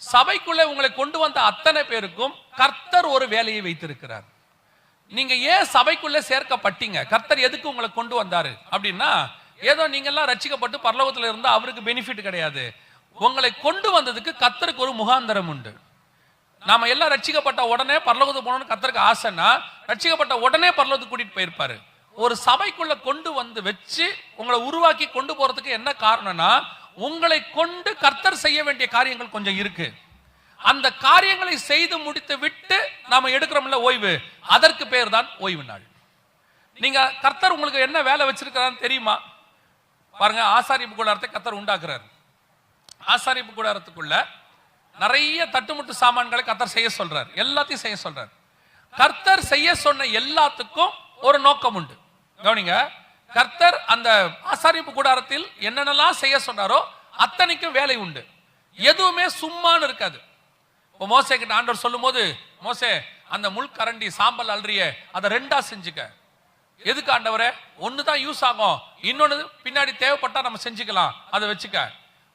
சபைக்குள்ளே உங்களை கொண்டு வந்த அத்தனை பேருக்கும் கர்த்தர் ஒரு வேலையை வைத்திருக்கிறார். நீங்க ஏன் சபைக்குள்ளே சேர்க்கப்பட்டீங்க? கர்த்தர் எதுக்கு உங்களை கொண்டு வந்தாரு அப்படின்னா, ஏதோ நீங்க எல்லாம் ரட்சிக்கப்பட்டு பரலோகத்துல இருந்தா அவருக்கு பெனிஃபிட் கிடையாது. உங்களை கொண்டு வந்ததுக்கு கர்த்தருக்கு ஒரு முகாந்தரம் உண்டு. நாம எல்லாம் ரட்சிக்கப்பட்ட உடனே பரலோகத்துக்கு போகணும்னு கர்த்தருக்கு ஆசைன்னா, ரட்சிக்கப்பட்ட உடனே பரலோகத்துக்கு கூட்டிட்டு போயிருப்பாரு. ஒரு சபைக்குள்ள கொண்டு வந்து வச்சு உங்களை உருவாக்கி கொண்டு போறதுக்கு என்ன காரணம்னா, உங்களை கொண்டு கர்த்தர் செய்ய வேண்டிய காரியங்கள் கொஞ்சம் இருக்கு. அந்த காரியங்களை செய்து முடித்து விட்டு நாம எடுக்கிறோம்ல ஓய்வு, அதற்கு பேர் தான் ஓய்வு நாள். நீங்க கர்த்தர் உங்களுக்கு என்ன வேலை வச்சிருக்கிறான்னு தெரியுமா? பாருங்க, ஆசாரிப்பு கூடாரத்தை கர்த்தர் உண்டாக்குறாரு. ஆசாரிப்பு கூடாரத்துக்குள்ள நிறைய தட்டுமுட்டு சாமான்களை கர்த்தர் செய்ய சொல்றார். எல்லாத்தையும் செய்ய சொல்றார். கர்த்தர் செய்ய சொன்ன எல்லாத்துக்கும் ஒரு நோக்கம் உண்டு. கவனிங்க, கர்த்தர் அந்த ஆசாரிப்பு கூடாரத்தில் என்னென்னலாம் செய்ய சொன்னாரோ அத்தனைக்கும் வேலை உண்டு. எதுவுமே சும்மான்னு இருக்காது. இப்போ மோசே கிட்ட ஆண்டவர் சொல்லும் போது, மோசே அந்த முள்கரண்டி சாம்பல் அல்றிய அதை ரெண்டா செஞ்சுக்க. எதுக்கு ஆண்டவரே? ஒண்ணுதான் யூஸ் ஆகும், இன்னொன்னு பின்னாடி தேவைப்பட்டா நம்ம செஞ்சுக்கலாம், அதை வச்சுக்க.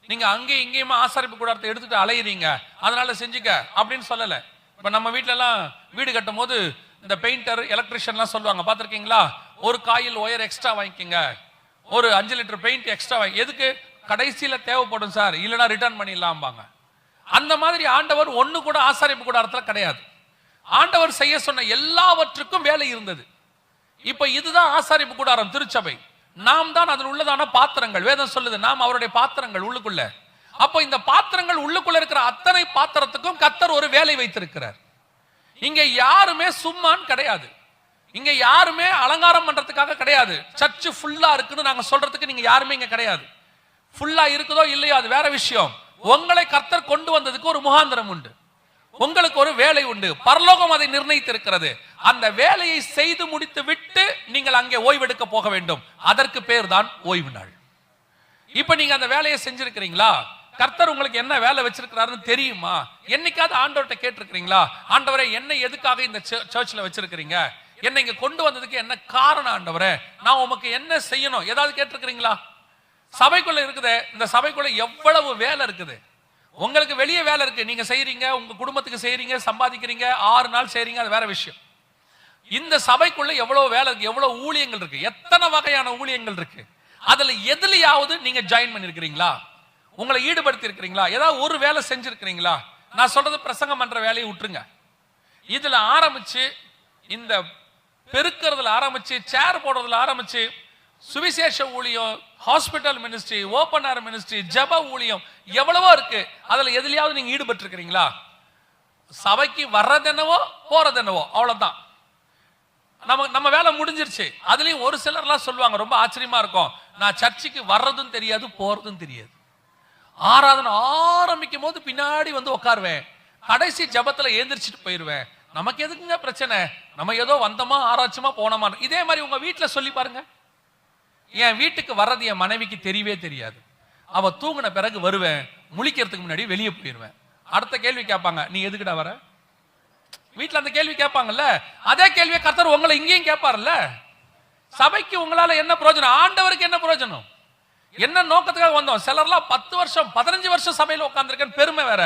நீங்க அங்கேயும் இங்கேயுமா ஆசாரிப்பு கூடாரத்தை எடுத்துட்டு அலையிறீங்க, அதனால செஞ்சுக்க அப்படின்னு சொல்லல. இப்ப நம்ம வீட்டுல எல்லாம் வீடு கட்டும் போது இந்த பெயிண்டர் எலக்ட்ரிஷியன்லாம் சொல்லுவாங்க, பார்த்திருக்கீங்களா? ஒரு காயில் ஒயர் எக்ஸ்ட்ரா வாங்கிக்கங்க, ஒரு 5 லிட்டர் பெயிண்ட் எக்ஸ்ட்ரா வாங்கி. எதுக்கு? கடைசியில தேவைப்படும் சார், இல்லைன்னா ரிட்டர்ன் பண்ணிடலாம்பாங்க. அந்த மாதிரி ஆண்டவர் ஒண்ணு கூட ஆசாரிப்பு கூடாரத்துல கிடையாது. ஆண்டவர் செய்ய சொன்ன எல்லாவற்றுக்கும் வேலை இருந்தது. இப்ப இதுதான் ஆசாரிப்பு கூடாரம், திருச்சபை. நாம் தான் அதில் உள்ளதான பாத்திரங்கள். வேதம் சொல்லுது நாம் அவருடைய பாத்திரங்கள் உள்ளுக்குள்ள. அப்போ இந்த பாத்திரங்கள் உள்ளுக்குள்ள இருக்கிற அத்தனை பாத்திரத்துக்கும் கர்த்தர் ஒரு வேலை வைத்திருக்கிறார். இங்க யாருமே சும்மான் கிடையாது. இங்க யாருமே அலங்காரம் பண்றதுக்காக கிடையாது. சர்ச்சு ஃபுல்லா இருக்குன்னு நாங்க சொல்றதுக்கு நீங்க யாருமே இங்க கிடையாது. ஃபுல்லா இருக்குதோ இல்லையோ அது வேற விஷயம். உங்களை கர்த்தர் கொண்டு வந்ததுக்கு ஒரு முகாந்திரம் உண்டு. உங்களுக்கு ஒரு வேலை உண்டு. பரலோகம் அதை நிர்ணயித்திருக்கிறது. அந்த வேலையை செய்து முடித்து விட்டு நீங்கள் அங்கே ஓய்வெடுக்க போக வேண்டும். அதற்கு பேர் தான் ஓய்வு நாள். இப்ப நீங்க அந்த வேலையை செஞ்சிருக்கிறீங்களா? கர்த்தர் உங்களுக்கு என்ன வேலை வச்சிருக்கிறாருன்னு தெரியுமா? என்னைக்காவது ஆண்டவர்கிட்ட கேட்டிருக்கிறீங்களா? ஆண்டவரே, என்னை எதுக்காக இந்த சர்ச்ல வச்சிருக்கிறீங்க? என்னை இங்க கொண்டு வந்ததுக்கு என்ன காரணம் ஆண்டவரே? நான் உமக்கு என்ன செய்யணும்? ஏதாவது கேட்டிருக்கிறீங்களா? சபைக்குள்ள இருக்குது, இந்த சபைக்குள்ள எவ்வளவு வேலை இருக்குது. உங்களுக்கு வெளியே வேலை இருக்கு, நீங்க செய்யறீங்க, உங்க குடும்பத்துக்கு செய்யறீங்க, சம்பாதிக்கிறீங்க, 6 நாள் செய்றீங்க, அது வேற விஷயம். இந்த சபைக்குள்ள எவ்வளவு வேலை இருக்கு, எவ்வளவு ஊழியங்கள் இருக்கு, எத்தனை வகையான ஊழியங்கள் இருக்கு. அதுல எதுலயாவது நீங்க ஜாயின் பண்ணிருக்கிறீங்களா? உங்களை ஈடுபடுத்தி இருக்கிறீங்களா? ஏதாவது ஒரு வேலை செஞ்சிருக்கிறீங்களா? நான் சொல்றது பிரசங்கம் பண்ற வேலையை விட்டுருங்க. இதுல ஆரம்பிச்சு, இந்த பெருக்கிறதுல ஆரம்பிச்சு, சேர் போடுறதுல ஆரம்பிச்சு, சுவிசேஷ ஊழியம், ஹாஸ்பிட்டல் மினிஸ்ட்ரி, ஓபன் ஏர் மினிஸ்ட்ரி, ஜெப ஊழியம், எவ்வளவோ இருக்கு. அதுல எதுலயாவது நீங்க ஈடுபட்டு இருக்கிறீங்களா? சபைக்கு வர்றதென்னவோ போறதென்னவோ, அவ்வளவுதான். நம்ம வேலை முடிஞ்சிருச்சு. அதுலயும் ஒரு சிலர்லாம் சொல்லுவாங்க, ரொம்ப ஆச்சரியமா இருக்கும், நான் சர்ச்சுக்கு வர்றதும் தெரியாது போறதும் தெரியாது. ஆராதனை ஆரம்பிக்கும் போது பின்னாடி வந்து உட்காருவேன், கடைசி ஜபத்துல எழுந்திரிச்சிட்டு போயிருவேன். நமக்கு எதுக்குங்க பிரச்சனை? நம்ம ஏதோ வந்தோமா ஆராய்ச்சியமா போனோமா. இதே மாதிரி உங்க வீட்டுல சொல்லி பாருங்க. என் வீட்டுக்கு வர்றது என் மனைவிக்கு தெரியவே தெரியாது. அவ தூங்கின பிறகு வருவேன், முழிக்கிறதுக்கு முன்னாடி வெளியே போயிருவேன். அடுத்த கேள்வி கேட்பாங்க, நீ எதுக்குடா வர? வீட்டுல அந்த கேள்வி கேட்பாங்கல்ல, அதே கேள்வியை கர்த்தர் உங்களை இங்கேயும் கேட்பார்ல. சபைக்கு உங்களால என்ன பிரயோஜனம்? ஆண்டவருக்கு என்ன பிரயோஜனம்? என்ன நோக்கத்துக்காக வந்தோம்? சிலர்லாம் 10 வருஷம் 15 வருஷம் சபையில உட்கார்ந்துருக்கேன்னு பெருமை வேற.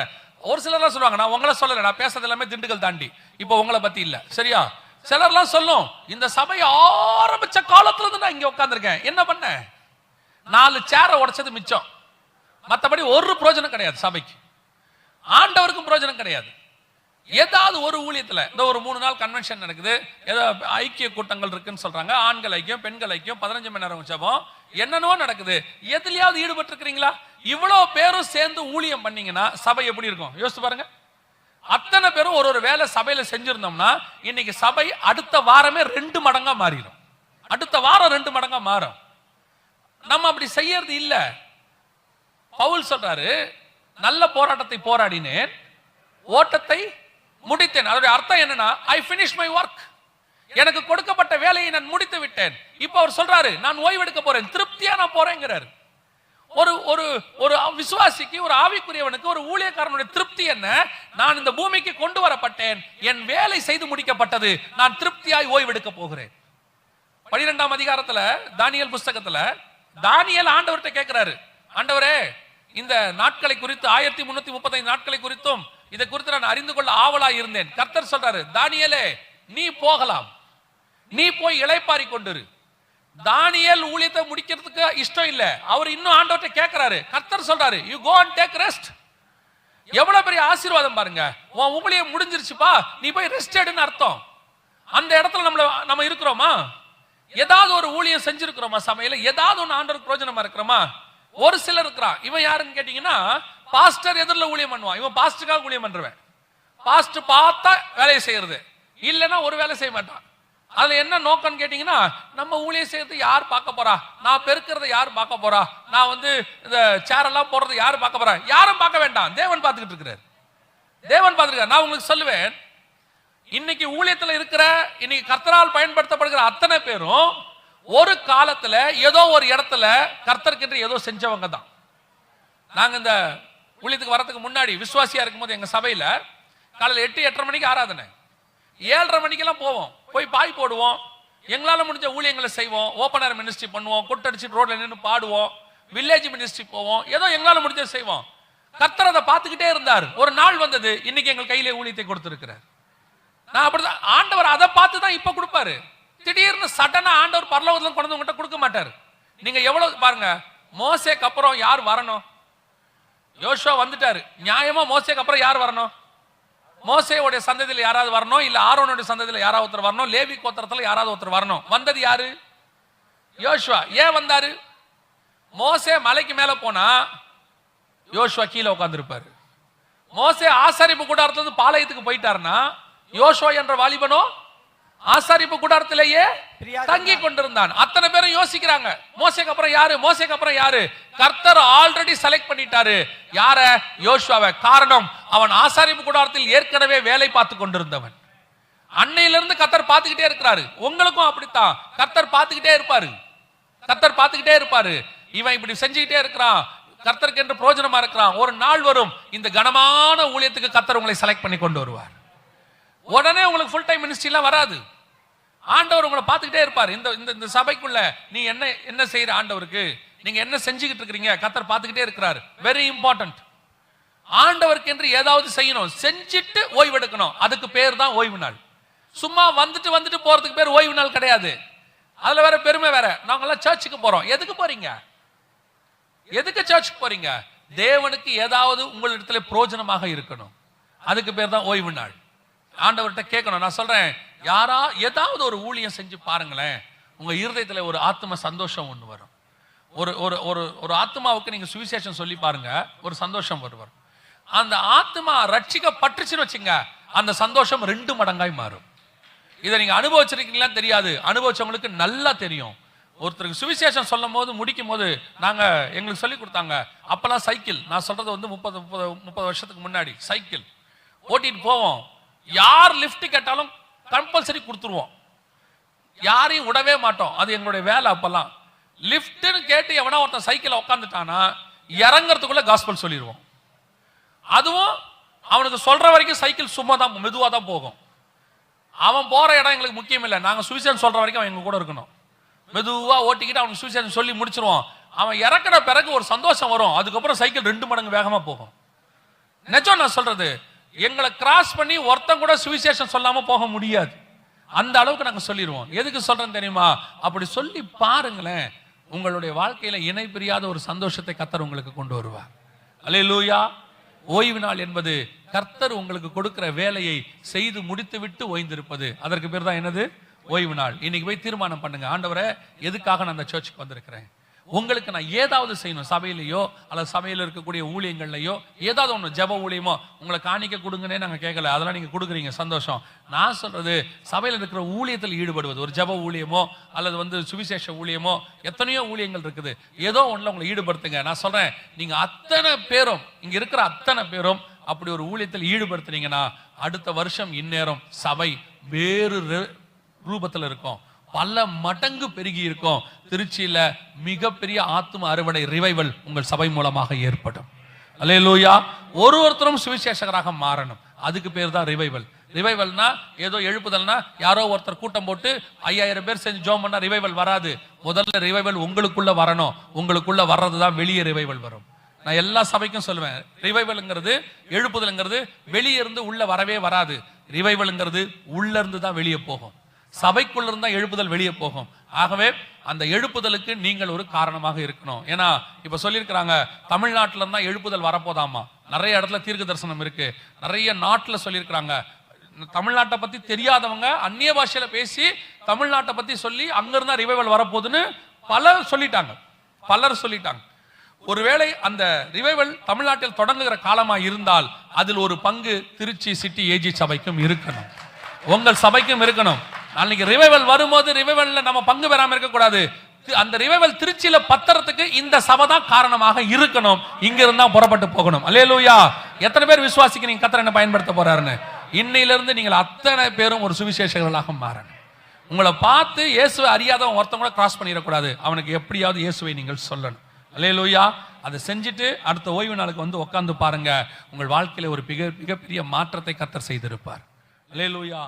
ஒரு சிலர்லாம் சொல்லுவாங்க, நான் உங்களை சொல்லல, நான் பேசுறது எல்லாமே திண்டுக்கல் தாண்டி, இப்போ உங்களை பத்தி இல்ல, சரியா? சிலர்லாம் சொல்லும், இந்த சபை ஆரம்பிச்ச காலத்துல இருந்து நான் இங்க உட்கார்ந்துருக்கேன், என்ன பண்ண? 4 சேரை உடைச்சது மிச்சம், மற்றபடி ஒரு பிரயோஜனம் கிடையாது சபைக்கு. ஆண்டவருக்கும் பிரயோஜனம் கிடையாது. ஏதாவது ஒரு ஊழியத்துல இந்த ஒரு 3 நாள் கன்வென்ஷன் நடக்குது, ஏதோ ஐக்கிய கூட்டங்கள் இருக்குன்னு சொல்றாங்க, ஆண்கள் ஐக்கியம், பெண்கள் ஐக்கியம், 15 மணி நேரம் ஜெபம், என்னென்னவோ நடக்குது. எதுலயாவது ஈடுபட்டு இருக்கிறீங்களா? இவ்வளவு பேரும் சேர்ந்து ஊழியம் பண்ணீங்கன்னா சபை எப்படி இருக்கும் யோசிச்சு பாருங்க. அத்தனை பேரும் ஒரு வேலை சபையில செஞ்சிருந்தோம்னா இன்னைக்கு சபை அடுத்த வாரமே 2 மடங்கா மாறிடும். அடுத்த வாரம் 2 மடங்கா மாறும். நம்ம அப்படி செய்யறது இல்ல. பவுல் சொல்றாரு, நல்ல போராட்டத்தை போராடினேன், ஓட்டத்தை முடித்தேன். அதோட அர்த்தம் என்னன்னா, ஐ ஃபினிஷ் மை ஒர்க். எனக்கு கொடுக்கப்பட்ட வேலையை நான் முடித்து விட்டேன். இப்ப அவர் சொல்றாரு, நான் ஓய்வெடுக்க போறேன், திருப்தியா நான் போறேங்கிறாரு. ஒரு ஒரு ஒரு விசுவாசிக்கு, ஒரு ஆவிக்குரியவனுக்கு, ஒரு ஊழியக்காரனுடைய திருப்தி என்ன? நான் இந்த பூமிக்கு கொண்டு வரப்பட்டேன், என் வேலை செய்து முடிக்கப்பட்டது, நான் திருப்தியாய் ஓய்வெடுக்க போகிறேன். 12ஆம் அதிகாரத்துல தானியேல் புஸ்தகத்துல தானியேல் ஆண்டவர்கிட்ட கேட்கிறாரு, ஆண்டவரே, இந்த நாட்களை குறித்து 1335 நாட்களை குறித்தும் இதை குறித்து நான் அறிந்து கொள்ள ஆவலாய் இருந்தேன். கர்த்தர் சொல்றாரு, தானியேலே நீ போகலாம், நீ போய் இளைப்பாரி கொண்டிரு. தானியேல் ஊழியத்தை முடிக்கிறதுக்கு இஷ்டம் இல்ல, அவர் இன்னும் ஆண்டவர்கிட்ட கேட்கிறாரு. கர்த்தர் சொல்றாரு, you go and take rest. எவ்வளவு பெரிய ஆசீர்வாதம் பாருங்க. உன் ஊழியம் முடிஞ்சிருச்சுப்பா, நீ போய் ரெஸ்ட் எடுன்னு அர்த்தம். அந்த இடத்துல நம்ம இருக்கிறோமா? ஏதாவது ஒரு ஊழியம் செஞ்சிருக்கிறோமா? சமையல ஏதாவது ஒன்று ஆண்டவருக்கு பிரயோஜனமா இருக்கிறோமா? ஒரு சிலர் இருக்கிறான். இவன் யாருன்னு கேட்டீங்கன்னா, பாஸ்டர் எதிரில் ஊழியம் பண்ணுவான். இவன் பாஸ்டருக்காக ஊழியம் பண்றவன். பாஸ்டர் பார்த்தா வேலையை செய்யறது, இல்லைன்னா ஒரு வேலை செய்ய மாட்டான். அதுல என்ன நோக்கம்னு கேட்டீங்கன்னா, நம்ம ஊழியம் செய்யறது யார் பார்க்க போறா, நான் பெருக்கிறத யார் பார்க்க போறா, நான் இந்த சேரெல்லாம் போடுறது யார் பார்க்க போறா? யாரும் பார்க்க வேண்டாம், தேவன் பார்த்துக்கிட்டு இருக்கிறார். தேவன் பார்த்துருக்கார். நான் உங்களுக்கு சொல்லுவேன், இன்னைக்கு ஊழியத்தில் இருக்கிற, இன்னைக்கு கர்த்தரால் பயன்படுத்தப்படுகிற அத்தனை பேரும் ஒரு காலத்துல ஏதோ ஒரு இடத்துல கர்த்தருக்கு ஏதோ செஞ்சவங்க தான். நாங்க இந்த ஊழியத்துக்கு வரதுக்கு முன்னாடி விசுவாசியா இருக்கும்போது எங்க சபையில காலையில் 8-8:30 மணிக்கு ஆராதனை, 7:30 மணிக்கெல்லாம் போவோம், போய் பாய் போடுவோம், எங்களால முடிஞ்ச ஊழியங்களை செய்வோம், ஓப்பன் ஏர் மினிஸ்ட்ரி பண்ணுவோம், கொட்டடிச்சு ரோட்ல நின்று பாடுவோம், வில்லேஜ் மினிஸ்ட்ரி போவோம், ஏதோ எங்களால முடிஞ்ச செய்வோம். கர்த்தர் அதை பார்த்துக்கிட்டே இருந்தார். ஒரு நாள் வந்தது, இன்னைக்கு எங்கள் கையிலே ஊழியத்தை கொடுத்திருக்கிறார். நான் அப்படிதான், ஆண்டவர் அதை பார்த்து தான் இப்ப கொடுப்பாரு. திடீர்னு சடனா ஆண்டவர் பரலோகத்துல கொண்டு உங்ககிட்ட கொடுக்க மாட்டாரு. நீங்க எவ்வளவு பாருங்க, மோசேக்கு அப்புறம் யார் வரணும்? யோசுவா வந்துட்டாரு, நியாயமா மோசேக்கு அப்புறம் யார் வரணும்? மோசேவுடைய சந்ததியில் யாராவது வரணும், இல்ல ஆரோனுடைய சந்ததியில் யாராவது ஒருத்தர் வரணும், லேவி கோத்திரத்துல யாராவது ஒருத்தர் வரணும். வந்தது யாரு? யோசுவா. ஏன் வந்தாரு? மோசே மலைக்கு மேல போனா யோசுவா கீழே உட்கார்ந்து இருப்பாரு. மோசே ஆசாரிப்பு கூடாரத்துல இருந்து பாளையத்துக்கு போயிட்டாருன்னா யோசுவா என்ற வாலிபனோ ஆசாரிப்பு கூடாரத்திலேயே தங்கி கொண்டிருந்தான். அத்தனை பேரும் யோசிக்கிறாங்க, மோசேக்கு அப்புறம் யாரு, மோசேக்கு அப்புறம் யாரு? கர்த்தர் ஆல்ரெடி செலக்ட் பண்ணிட்டாரு. யார? யோசுவாவை. காரணம், அவன் ஆசாரிப்பு கூடாரத்தில் ஏற்கனவே வேலை பார்த்து கொண்டிருந்தவன். அன்னையிலிருந்து கர்த்தர் பார்த்துக்கிட்டே இருக்கிறாரு. உங்களுக்கும் அப்படித்தான், கர்த்தர் பார்த்துக்கிட்டே இருப்பாரு. கர்த்தர் பார்த்துக்கிட்டே இருப்பாரு. இவன் இப்படி செஞ்சுக்கிட்டே இருக்கிறான், கர்த்தருக்கு என்று பிரயோஜனமா இருக்கிறான். ஒரு நாள் வரும், இந்த கனமான ஊழியத்துக்கு கர்த்தர் உங்களை செலக்ட் பண்ணி கொண்டு வருவார். உடனே உங்களுக்கு ஃபுல் டைம் மினிஸ்ட்ரி எல்லாம் வராது. ஆண்டவர் உங்களை பார்த்துக்கிட்டே இருப்பார். இந்த சபைக்குள்ள நீ என்ன செய்யற, ஆண்டவருக்கு நீங்க என்ன செஞ்சுக்கிட்டு இருக்கிறீங்க, கர்த்தர் பார்த்துக்கிட்டே இருக்கிறார். Very important. ஆண்டவருக்கு என்று ஏதாவது செய்யணும், செஞ்சுட்டு ஓய்வு எடுக்கணும். அதுக்கு பேர் தான் ஓய்வு நாள். சும்மா வந்துட்டு போறதுக்கு பேர் ஓய்வு நாள் கிடையாது. அதுல வேற பெருமை வேற. நாங்க எல்லாம் சர்ச்சுக்கு போறோம். எதுக்கு போறீங்க? எதுக்கு சர்ச்சுக்கு போறீங்க? தேவனுக்கு ஏதாவது உங்களிடத்துல பிரயோஜனமாக இருக்கணும். அதுக்கு பேர் தான் ஓய்வு நாள். ஆண்டவர்கிட்ட கேட்கணும். நான் சொல்றேன், யாரா ஏதாவது ஒரு ஊழியம் செஞ்சு பாருங்களேன், உங்க இருதயத்துல ஒரு ஆத்ம சந்தோஷம் ஒண்ணு வரும். ஒரு ஒரு ஒரு ஒரு ஆத்மாவுக்கு நீங்க சுவிசேஷம் சொல்லி பாருங்க, ஒரு சந்தோஷம் வரும். அந்த ஆத்மா ரட்சிக்கப்பட்டுச்சுன்னு வச்சுங்க, அந்த சந்தோஷம் 2 மடங்காய் மாறும். இதை நீங்க அனுபவிச்சிருக்கீங்களா தெரியாது, அனுபவிச்சவங்களுக்கு நல்லா தெரியும். ஒருத்தருக்கு சுவிசேஷம் சொல்லும் போது முடிக்கும் போது நாங்க எங்களுக்கு சொல்லி கொடுத்தாங்க. அப்பெல்லாம் சைக்கிள், நான் சொல்றது 30 வருஷத்துக்கு முன்னாடி சைக்கிள் ஓட்டிட்டு போவோம். யார் லிஃப்ட் கேட்டாலும் கம்பல்சரி கொடுத்துருவோம், யாரையும் விடவே மாட்டோம். அது எங்களுடைய வேலை. அப்பெல்லாம் லிஃப்ட்னு கேட்டு எவனா ஒருத்தன் சைக்கிள் உட்காந்துட்டானா இறங்குறதுக்குள்ள காஸ்பல் சொல்லிடுவோம். அதுவும் அவனுக்கு சொல்ற வரைக்கும் சைக்கிள் சும்மா தான், மெதுவா தான் போகும். அவன் போற இடம் எங்களுக்கு முக்கியம் இல்லை, நாங்க சுவிசேஷம் சொல்ற வரைக்கும் அவன் எங்க கூட இருக்கணும். மெதுவா ஓட்டிக்கிட்டு அவனுக்கு சுவிசேஷம் சொல்லி முடிச்சிருவோம். அவன் இறக்குற பிறகு ஒரு சந்தோஷம் வரும். அதுக்கப்புறம் சைக்கிள் 2 மடங்கு வேகமா போகும். நிஜம் நான் சொல்றது. எங்களை கிராஸ் பண்ணி ஒருத்தன் கூட சுவிசேஷம் சொல்லாம போக முடியாது. அந்த அளவுக்கு நாங்க சொல்லிடுவோம். எதுக்கு சொல்றேன் தெரியுமா? அப்படி சொல்லி பாருங்களேன், உங்களுடைய வாழ்க்கையில இணை பிரியாத ஒரு சந்தோஷத்தை கர்த்தர் உங்களுக்கு கொண்டு வருவார். அல்லேலூயா. ஓய்வு நாள் என்பது கர்த்தர் உங்களுக்கு கொடுக்கிற வேலையை செய்து முடித்து விட்டு ஓய்ந்திருப்பது. அதற்கு பேர் தான் என்னது? ஓய்வு நாள். இன்னைக்கு போய் தீர்மானம் பண்ணுங்க, ஆண்டவரே எதுக்காக நான் அந்த சர்ச்சுக்கு வந்திருக்கிறேன், உங்களுக்கு நான் ஏதாவது செய்யணும், சபையிலையோ அல்லது சபையில் இருக்கக்கூடிய ஊழியங்கள்லையோ ஏதாவது ஒன்று, ஜெப ஊழியமோ, உங்களை காணிக்க கொடுங்கன்னே நாங்கள் கேட்கல, அதெல்லாம் நீங்கள் கொடுக்குறீங்க, சந்தோஷம். நான் சொல்றது, சபையில் இருக்கிற ஊழியத்தில் ஈடுபடுவது, ஒரு ஜெப ஊழியமோ அல்லது சுவிசேஷ ஊழியமோ, எத்தனையோ ஊழியங்கள் இருக்குது, ஏதோ ஒன்றில் உங்களை ஈடுபடுத்துங்க. நான் சொல்றேன், நீங்க அத்தனை பேரும், இங்க இருக்கிற அத்தனை பேரும் அப்படி ஒரு ஊழியத்தில் ஈடுபடுத்துனீங்கன்னா அடுத்த வருஷம் இந்நேரம் சபை வேறு ரூபத்தில் இருக்கும், பல மடங்கு பெருகி இருக்கும். திருச்சியில மிகப்பெரிய ஆத்ம அறுவடை ரிவைவல் உங்கள் சபை மூலமாக ஏற்படும். அல்லேலூயா. ஒருத்தரும் சுவிசேஷகராக மாறணும். அதுக்கு பேர் தான் ரிவைவல். ரிவைவல்னா ஏதோ எழுப்புதல்னா யாரோ ஒருத்தர் கூட்டம் போட்டு 5000 பேர் செஞ்சு ஜோம் பண்ணா ரிவைவல் வராது. முதல்ல ரிவைவல் உங்களுக்குள்ள வரணும். உங்களுக்குள்ள வர்றதுதான் வெளியே ரிவைவல் வரும். நான் எல்லா சபைக்கும் சொல்லுவேன், ரிவைவல்ங்கிறது எழுப்புதல்ங்கிறது வெளியே இருந்து உள்ள வரவே வராது. ரிவைவல்ங்கிறது உள்ள இருந்து தான் வெளியே போகும். சபைக்குள்ள இருந்தா எழுப்புதல் வெளியே போகும். ஆகவே அந்த எழுப்புதலுக்கு நீங்கள் ஒரு காரணமாக இருக்கணும். ஏன்னா இப்ப சொல்லியிருக்கிறாங்க, தமிழ்நாட்டில இருந்தா எழுப்புதல் வரப்போதாமா. நிறைய இடத்துல தீர்க்க தரிசனம் இருக்கு. நிறைய நாட்டுல சொல்லியிருக்கிறாங்க. தமிழ்நாட்டை பத்தி தெரியாதவங்க அந்நிய பாஷையில பேசி தமிழ்நாட்டை பத்தி சொல்லி அங்க இருந்தா ரிவைவல் வரப்போகுதுன்னு பலர் சொல்லிட்டாங்க. ஒருவேளை அந்த ரிவைவல் தமிழ்நாட்டில் தொடங்குகிற காலமா இருந்தால் அதில் ஒரு பங்கு திருச்சி சிட்டி ஏஜி சபைக்கும் இருக்கணும், உங்கள் சபைக்கும் இருக்கணும். நாளைக்கு ரிவைவல் வரும்போது ரிவைவல்ல நம்ம பங்கு பெறாம இருக்க கூடாது. அந்த ரிவைவல் திருச்சியில பத்திரத்துக்கு இந்த சபை தான் காரணமாக இருக்கணும். இங்க இருந்தா புறப்பட்டு போகணும். அல்லேலூயா. எத்தனை பேர் விசுவாசிக்கிறீங்க கர்த்தர் என்ன பயன்படுத்த போறாருன்னு? இன்னையிலிருந்து நீங்கள் அத்தனை பேரும் ஒரு சுவிசேஷகர்களாக மாறணும். உங்களை பார்த்து இயேசுவை அறியாதவன் ஒருத்தவங்க கூட கிராஸ் பண்ணிடக்கூடாது. அவனுக்கு எப்படியாவது இயேசுவை நீங்கள் சொல்லணும். அல்லேலூயா. அதை செஞ்சுட்டு அடுத்த ஓய்வு நாளுக்கு வந்து உட்கார்ந்து பாருங்க, உங்கள் வாழ்க்கையில ஒரு மிகப்பெரிய மாற்றத்தை கர்த்தர் செய்திருப்பார். அல்லேலூயா.